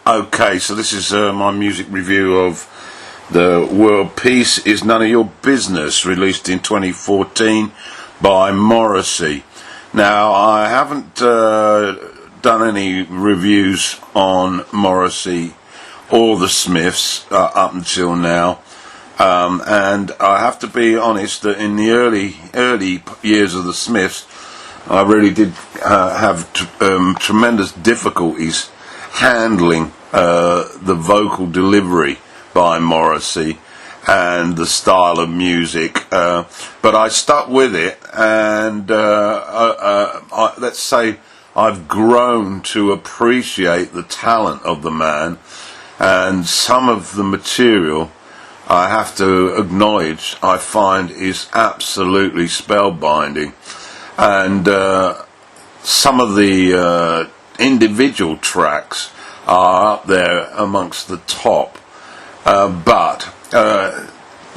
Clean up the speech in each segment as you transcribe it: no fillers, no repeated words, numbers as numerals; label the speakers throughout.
Speaker 1: Okay, so this is my music review of The World Peace Is None of Your Business, released in 2014 by Morrissey. Now, I haven't done any reviews on Morrissey or the Smiths up until now, and I have to be honest that in the early years of the Smiths, I really did have tremendous difficulties handling the vocal delivery by Morrissey and the style of music, but I stuck with it, and let's say I've grown to appreciate the talent of the man, and some of the material, I have to acknowledge, I find is absolutely spellbinding, and some of the individual tracks are up there amongst the top, but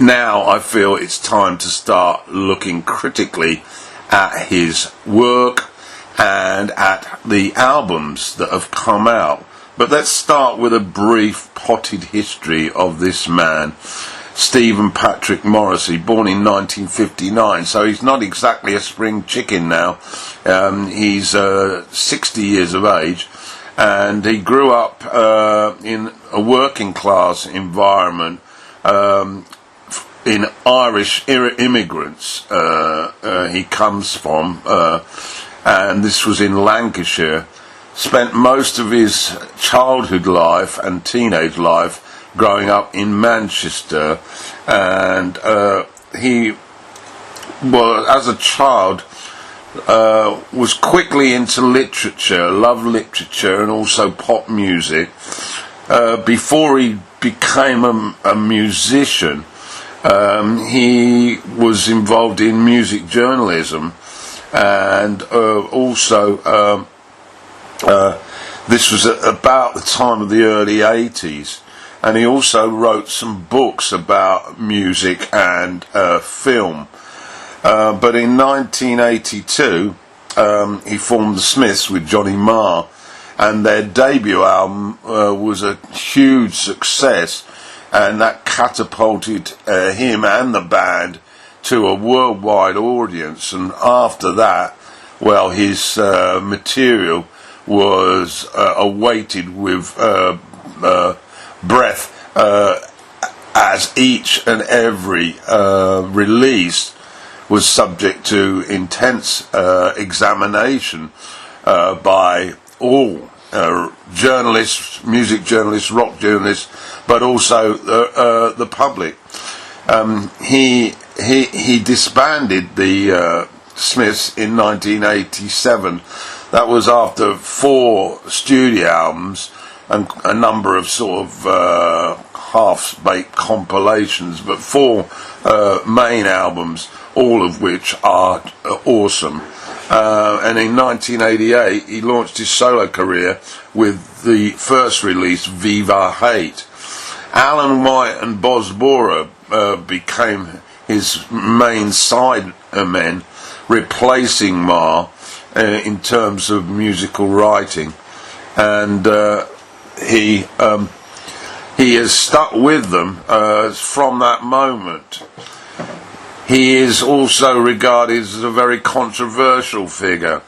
Speaker 1: now I feel it's time to start looking critically at his work and at the albums that have come out. But let's start with a brief potted history of this man, Stephen Patrick Morrissey, born in 1959, so he's not exactly a spring chicken now. He's 60 years of age, and he grew up in a working class environment in Irish immigrants he comes from, and this was in Lancashire. Spent most of his childhood life and teenage life growing up in Manchester, and he, well, as a child, was quickly into literature, loved literature and also pop music. Before he became a musician, he was involved in music journalism, and also this was about the time of the early 80s, and he also wrote some books about music and film. But in 1982, he formed the Smiths with Johnny Marr, and their debut album was a huge success, and that catapulted him and the band to a worldwide audience. And after that, well, his material was awaited with breath, as each and every release was subject to intense examination by all journalists, music journalists, rock journalists, but also the public. He disbanded the Smiths in 1987. That was after 4 studio albums and a number of sort of half-baked compilations, but 4 main albums, all of which are awesome. And in 1988, he launched his solo career with the first release, Viva Hate. Alan White and Boz Bora became his main side men, replacing Marr in terms of musical writing, and he has stuck with them from that moment. He is also regarded as a very controversial figure.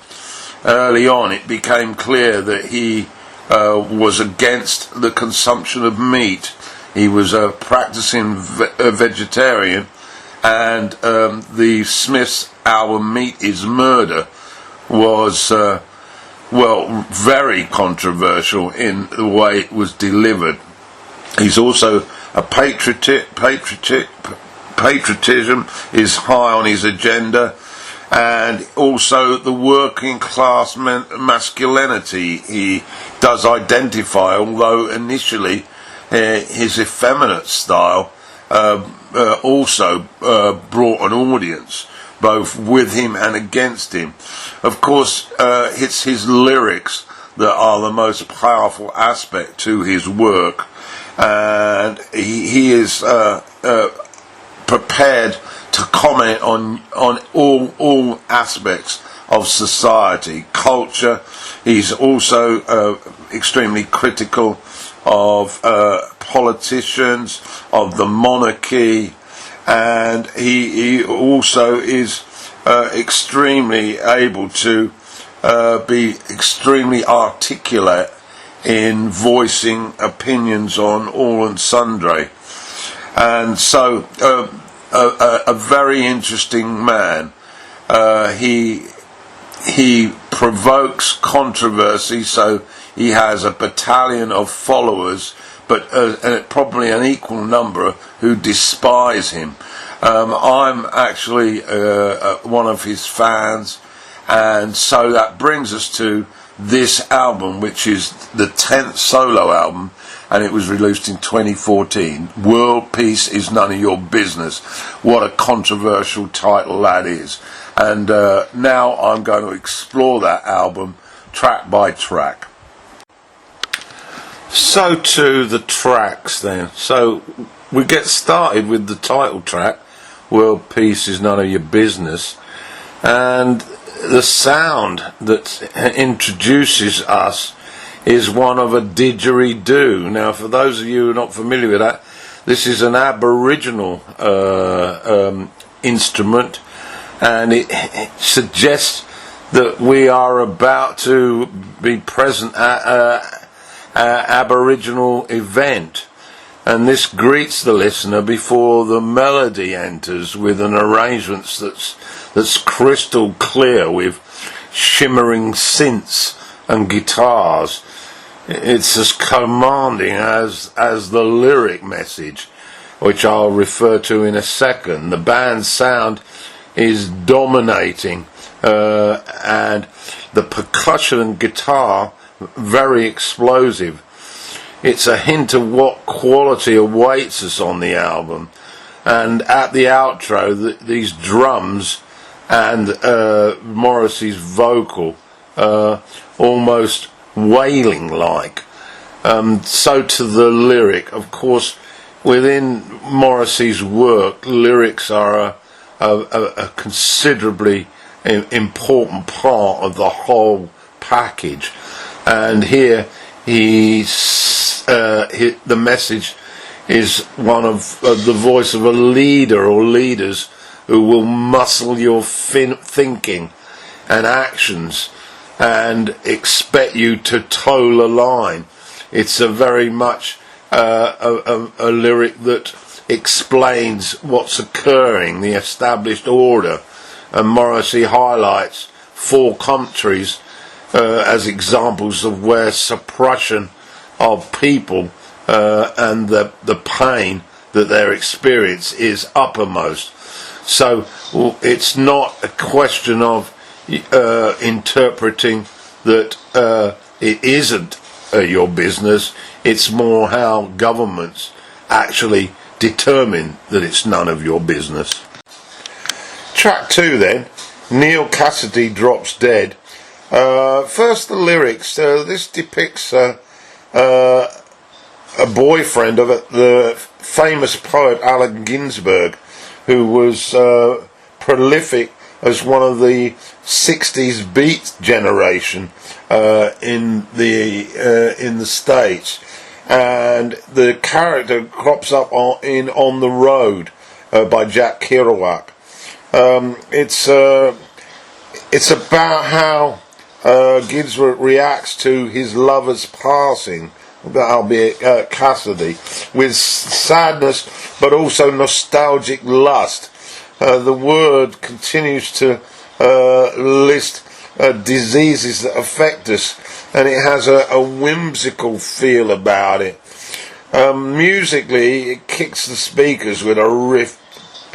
Speaker 1: Early on, it became clear that he was against the consumption of meat. He was a practicing vegetarian, and the Smiths album Meat is Murder was very controversial in the way it was delivered. He's also a patriotism is high on his agenda, and also the working class masculinity he does identify, although initially his effeminate style also brought an audience, both with him and against him. Of course, it's his lyrics that are the most powerful aspect to his work, and he is prepared to comment on all aspects of society, culture. He's also extremely critical of politicians, of the monarchy, and he also is extremely able to be extremely articulate in voicing opinions on all and sundry. And so a very interesting man. He provokes controversy, so he has a battalion of followers, but probably an equal number who despise him. I'm actually one of his fans, and so that brings us to this album, which is the 10th solo album, and it was released in 2014. World Peace is None of Your Business. What a controversial title that is. And now I'm going to explore that album track by track. So to the tracks then. So we get started with the title track, World Peace is None of Your Business, and the sound that introduces us is one of a didgeridoo. Now, for those of you who are not familiar with that, this is an Aboriginal instrument, and it suggests that we are about to be present at an Aboriginal event, and this greets the listener before the melody enters with an arrangement that's crystal clear, with shimmering synths and guitars. It's as commanding as the lyric message, which I'll refer to in a second. The band's sound is dominating, and the percussion and guitar very explosive. It's a hint of what quality awaits us on the album. And at the outro, these drums and Morrissey's vocal, almost wailing like. So to the lyric, of course, within Morrissey's work, lyrics are a considerably important part of the whole package. And here the message is one of the voice of a leader or leaders who will muscle your thinking and actions and expect you to toe the line. It's a very much a lyric that explains what's occurring, the established order, and Morrissey highlights 4 countries as examples of where suppression of people and the pain that they experience is uppermost. So it's not a question of interpreting that it isn't your business. It's more how governments actually determine that it's none of your business. Track 2 then, Neil Cassidy Drops Dead. First the lyrics. This depicts a boyfriend of the famous poet Allen Ginsberg, who was prolific as one of the 60s beat generation in the States, and the character crops up on the Road by Jack Kerouac. It's about how Ginsberg reacts to his lover's passing, albeit Cassidy, with sadness but also nostalgic lust. The word continues to list diseases that affect us, and it has a whimsical feel about it. Musically, it kicks the speakers with a riff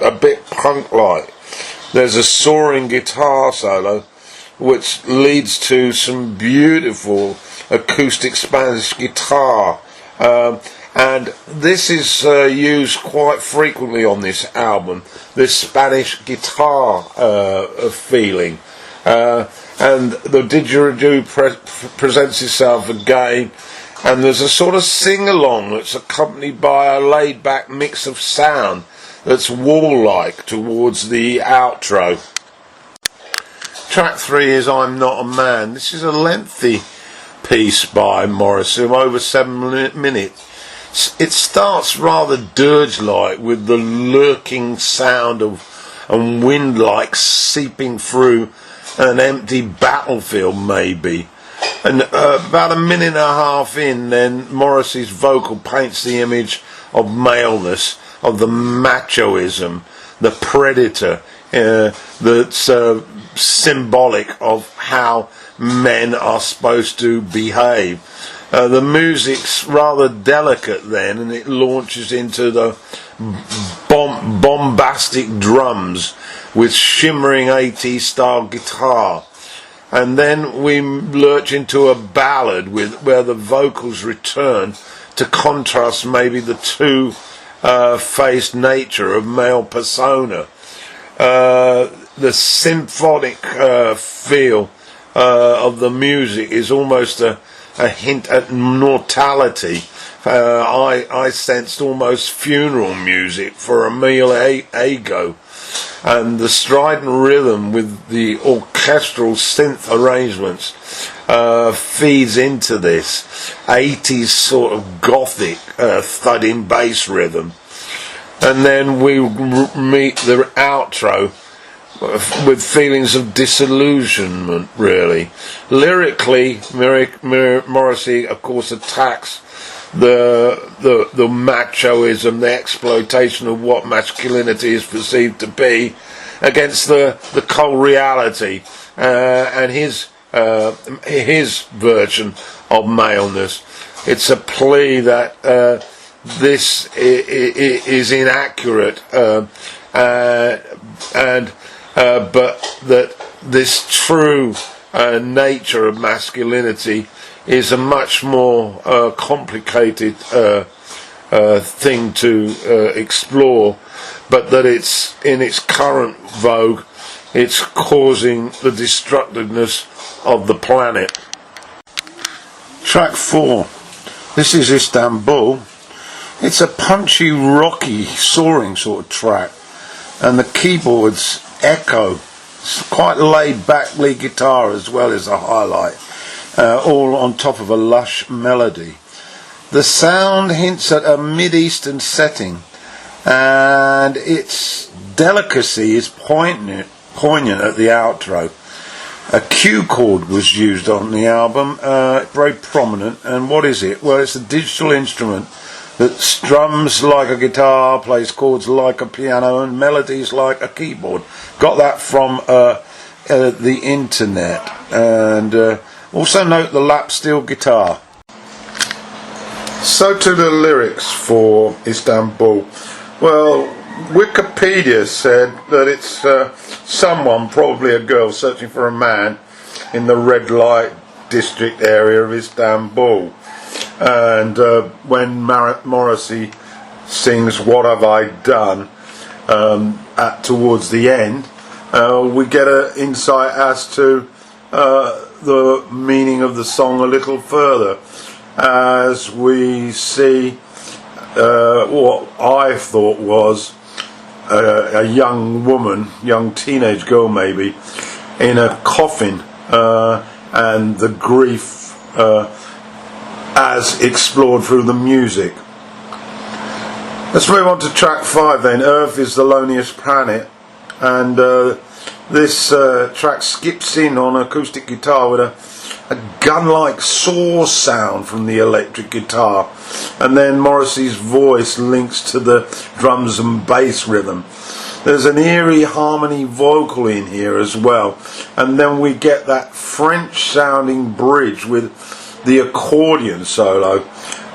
Speaker 1: a bit punk-like. There's a soaring guitar solo which leads to some beautiful acoustic Spanish guitar, and this is used quite frequently on this album, this Spanish guitar feeling, and the didgeridoo presents itself again, and there's a sort of sing-along that's accompanied by a laid-back mix of sound that's wall-like towards the outro. Track 3 is I'm Not a Man. This is a lengthy piece by Morrissey, over 7 minutes. It starts rather dirge-like with the lurking sound of and wind-like seeping through an empty battlefield, maybe. And about a minute and a half in, then Morrissey's vocal paints the image of maleness, of the machoism, the predator, that's symbolic of how men are supposed to behave. The music's rather delicate then, and it launches into the bombastic drums with shimmering 80s style guitar. And then we lurch into a ballad where the vocals return to contrast maybe the two-faced nature of male persona. The symphonic feel of the music is almost a hint at mortality. I sensed almost funeral music for a male ego, and the strident rhythm with the orchestral synth arrangements feeds into this 80s sort of gothic thudding bass rhythm. And then we meet the outro with feelings of disillusionment, really. Lyrically, Morrissey, of course, attacks the machoism, the exploitation of what masculinity is perceived to be, against the cold reality and his version of maleness. It's a plea that this is inaccurate, but that this true nature of masculinity is a much more complicated thing to explore, but that it's in its current vogue, it's causing the destructiveness of the planet. Track 4. This is Istanbul. It's a punchy, rocky, soaring sort of track, and the keyboards echo. It's quite laid back lead guitar as well as a highlight, all on top of a lush melody. The sound hints at a mid-eastern setting, and its delicacy is poignant at the outro. A Q chord was used on the album, very prominent, and what is it? Well, it's a digital instrument that strums like a guitar, plays chords like a piano, and melodies like a keyboard. Got that from the internet. And also note the lap steel guitar. So to the lyrics for Istanbul. Well, Wikipedia said that it's someone, probably a girl, searching for a man in the red light district area of Istanbul. And when Morrissey sings "What Have I Done" towards the end, we get an insight as to the meaning of the song a little further, as we see what I thought was a young woman, young teenage girl maybe, in a coffin, and the grief as explored through the music. Let's move on to track 5 then. Earth is the loneliest planet, and this track skips in on acoustic guitar with a gun-like saw sound from the electric guitar, and then Morrissey's voice links to the drums and bass rhythm. There's an eerie harmony vocal in here as well, and then we get that French sounding bridge with the accordion solo,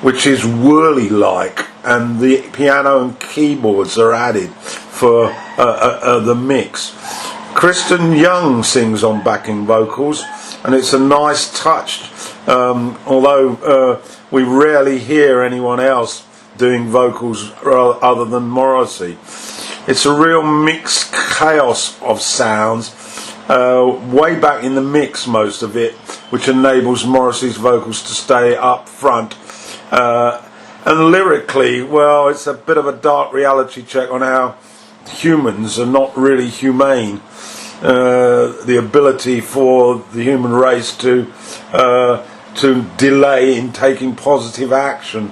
Speaker 1: which is whirly like, and the piano and keyboards are added for the mix. Kristen Young sings on backing vocals, and it's a nice touch, although we rarely hear anyone else doing vocals other than Morrissey. It's a real mixed chaos of sounds, way back in the mix, most of it, which enables Morrissey's vocals to stay up front. And lyrically, well, it's a bit of a dark reality check on how humans are not really humane. the ability for the human race to delay in taking positive action,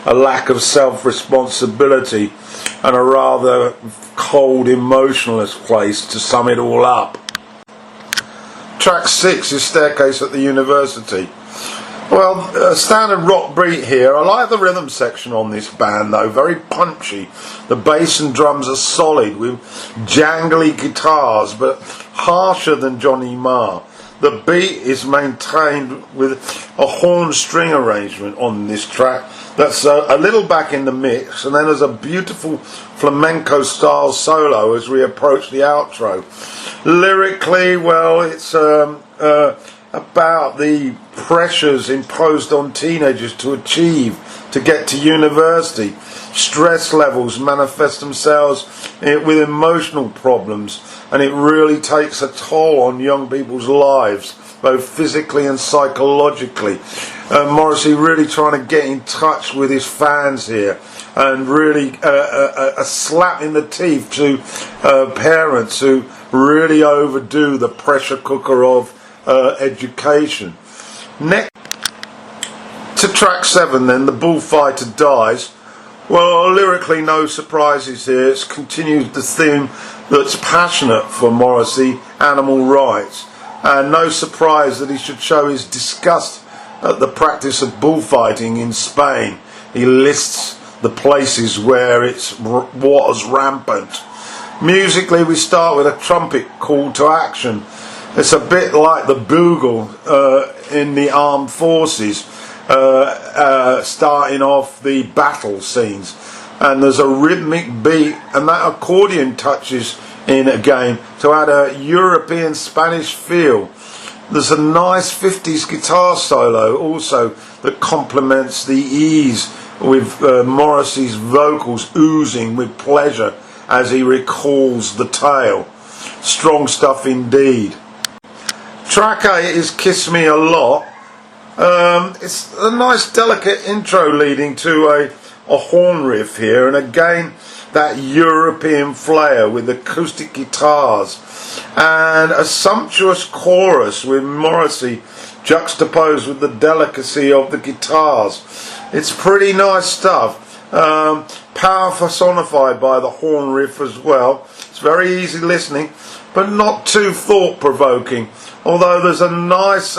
Speaker 1: a lack of self-responsibility, and a rather cold, emotionless place to sum it all up. Track 6 is Staircase at the University. Well, a standard rock beat here. I like the rhythm section on this band though, very punchy. The bass and drums are solid with jangly guitars, but harsher than Johnny Marr. The beat is maintained with a horn string arrangement on this track that's a little back in the mix, and then there's a beautiful flamenco style solo as we approach the outro. Lyrically, well, it's about the pressures imposed on teenagers to get to university. Stress levels manifest themselves with emotional problems, and it really takes a toll on young people's lives, both physically and psychologically. Morrissey really trying to get in touch with his fans here, and really a slap in the teeth to parents who really overdo the pressure cooker of education. Next to track 7 then, The Bullfighter Dies. Well, lyrically no surprises here. It's continued the theme that's passionate for Morrissey, animal rights, and no surprise that he should show his disgust at the practice of bullfighting in Spain. He lists the places where it was rampant. Musically, we start with a trumpet call to action. It's a bit like the bugle in the armed forces, starting off the battle scenes. And there's a rhythmic beat, and that accordion touches in again to add a European Spanish feel. There's a nice 50s guitar solo also that complements the ease with Morrissey's vocals oozing with pleasure as he recalls the tale. Strong stuff indeed. Track 8 is Kiss Me a Lot. It's a nice delicate intro leading to a horn riff here, and again that European flair with acoustic guitars, and a sumptuous chorus with Morrissey juxtaposed with the delicacy of the guitars. It's pretty nice stuff. Power personified by the horn riff as well. It's very easy listening, but not too thought-provoking, although there's a nice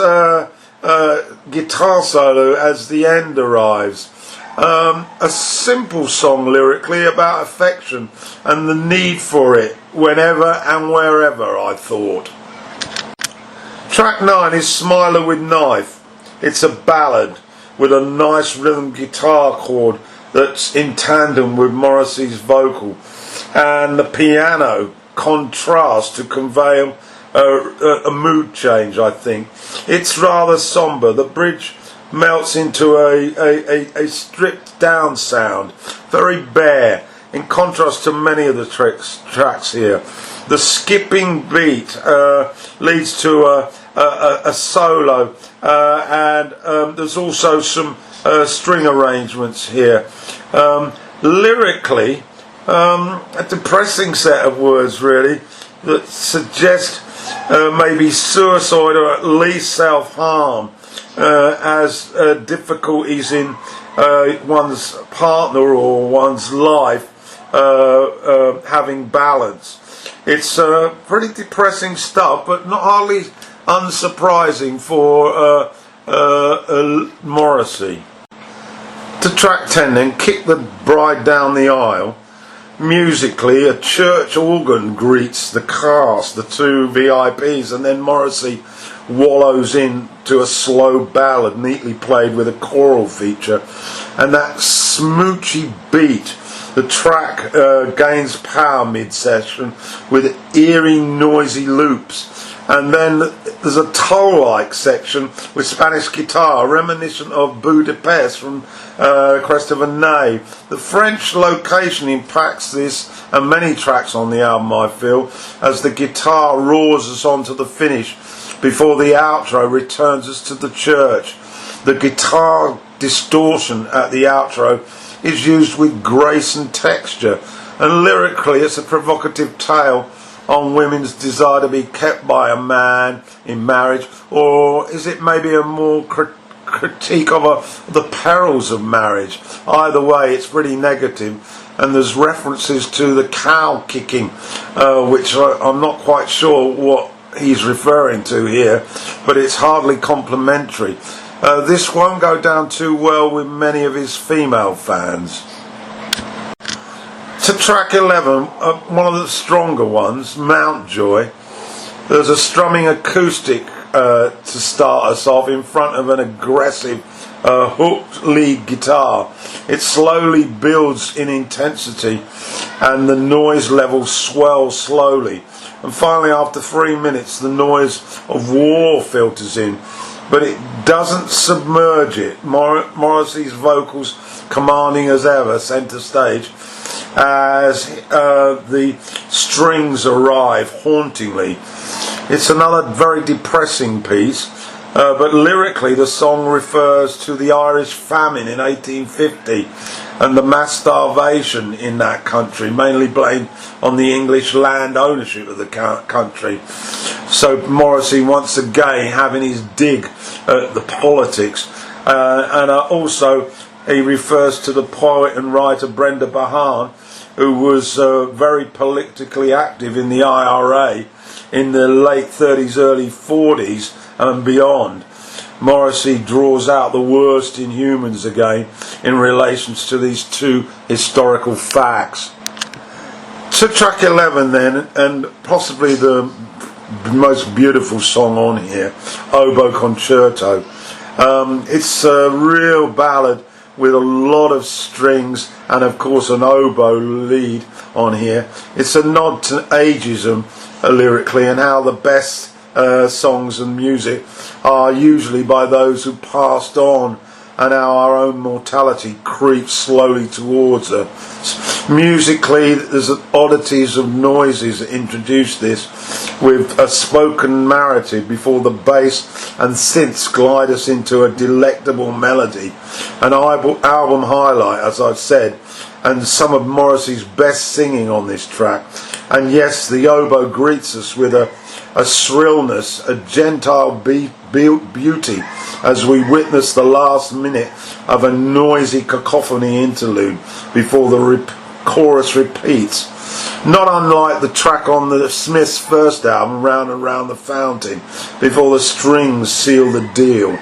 Speaker 1: guitar solo as the end arrives. A simple song lyrically about affection and the need for it whenever and wherever, I thought. Track 9 is Smiler with Knife. It's a ballad with a nice rhythm guitar chord that's in tandem with Morrissey's vocal, and the piano contrast to convey a mood change, I think. It's rather somber. The bridge melts into a stripped down sound, very bare, in contrast to many of the tracks here. The skipping beat leads to a solo, and there's also some string arrangements here. Lyrically, a depressing set of words really that suggest maybe suicide or at least self-harm, as difficulties in one's partner or one's life having balance. It's pretty depressing stuff, but not hardly unsurprising for Morrissey. To track 10 then, Kick the Bride Down the Aisle. Musically, a church organ greets the cast, the two VIPs, and then Morrissey wallows into a slow ballad neatly played with a choral feature, and that smoochy beat. The track gains power mid-session with eerie noisy loops, and then there's a toll-like section with Spanish guitar reminiscent of Budapest from Crest of a Knave. The French location impacts this and many tracks on the album, I feel, as the guitar roars us on to the finish before the outro returns us to the church. The guitar distortion at the outro is used with grace and texture, and lyrically it's a provocative tale on women's desire to be kept by a man in marriage, or is it maybe a more critique of the perils of marriage? Either way, it's pretty negative, and there's references to the cow kicking, which I'm not quite sure what he's referring to here, but it's hardly complimentary. This won't go down too well with many of his female fans. To track 11, one of the stronger ones, Mountjoy. There's a strumming acoustic to start us off in front of an aggressive hooked lead guitar. It slowly builds in intensity and the noise level swells slowly. And finally, after 3 minutes, the noise of war filters in, but it doesn't submerge it. Morrissey's vocals commanding as ever, centre stage, as the strings arrive hauntingly. It's another very depressing piece, but lyrically the song refers to the Irish famine in 1850 and the mass starvation in that country, mainly blamed on the English land ownership of the country. So Morrissey once again having his dig at the politics, and also he refers to the poet and writer Brenda Bahan, who was very politically active in the IRA in the late 30s, early 40s and beyond. Morrissey draws out the worst in humans again in relation to these two historical facts. To track 11 then, and possibly the most beautiful song on here, Oboe Concerto. It's a real ballad with a lot of strings and of course an oboe lead on here. It's a nod to ageism lyrically, and how the best songs and music are usually by those who passed on, and how our own mortality creeps slowly towards us. Musically, there's oddities of noises that introduce this, with a spoken narrative before the bass and synths glide us into a delectable melody. An album highlight, as I've said, and some of Morrissey's best singing on this track. And yes, the oboe greets us with a shrillness, a gentile beauty, as we witness the last minute of a noisy cacophony interlude before the chorus repeats. Not unlike the track on the Smiths' first album, Round and Round the Fountain, before the strings seal the deal.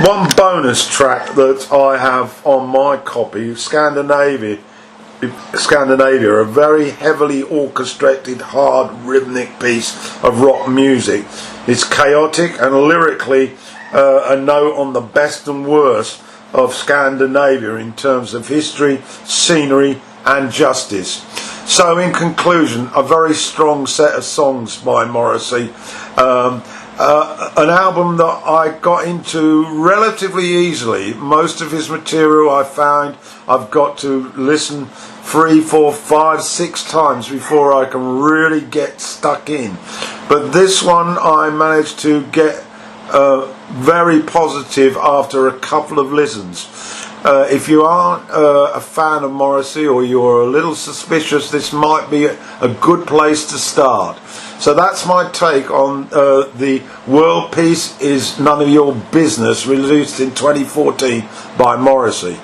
Speaker 1: One bonus track that I have on my copy, Scandinavia, a very heavily orchestrated, hard, rhythmic piece of rock music. It's chaotic and lyrically a note on the best and worst of Scandinavia in terms of history, scenery and justice. So in conclusion, a very strong set of songs by Morrissey. An album that I got into relatively easily. Most of his material I found I've got to listen 3, 4, 5, 6 times before I can really get stuck in. But this one I managed to get very positive after a couple of listens. If you aren't a fan of Morrissey, or you're a little suspicious, this might be a good place to start. So that's my take on the World Peace Is None of Your Business, released in 2014 by Morrissey.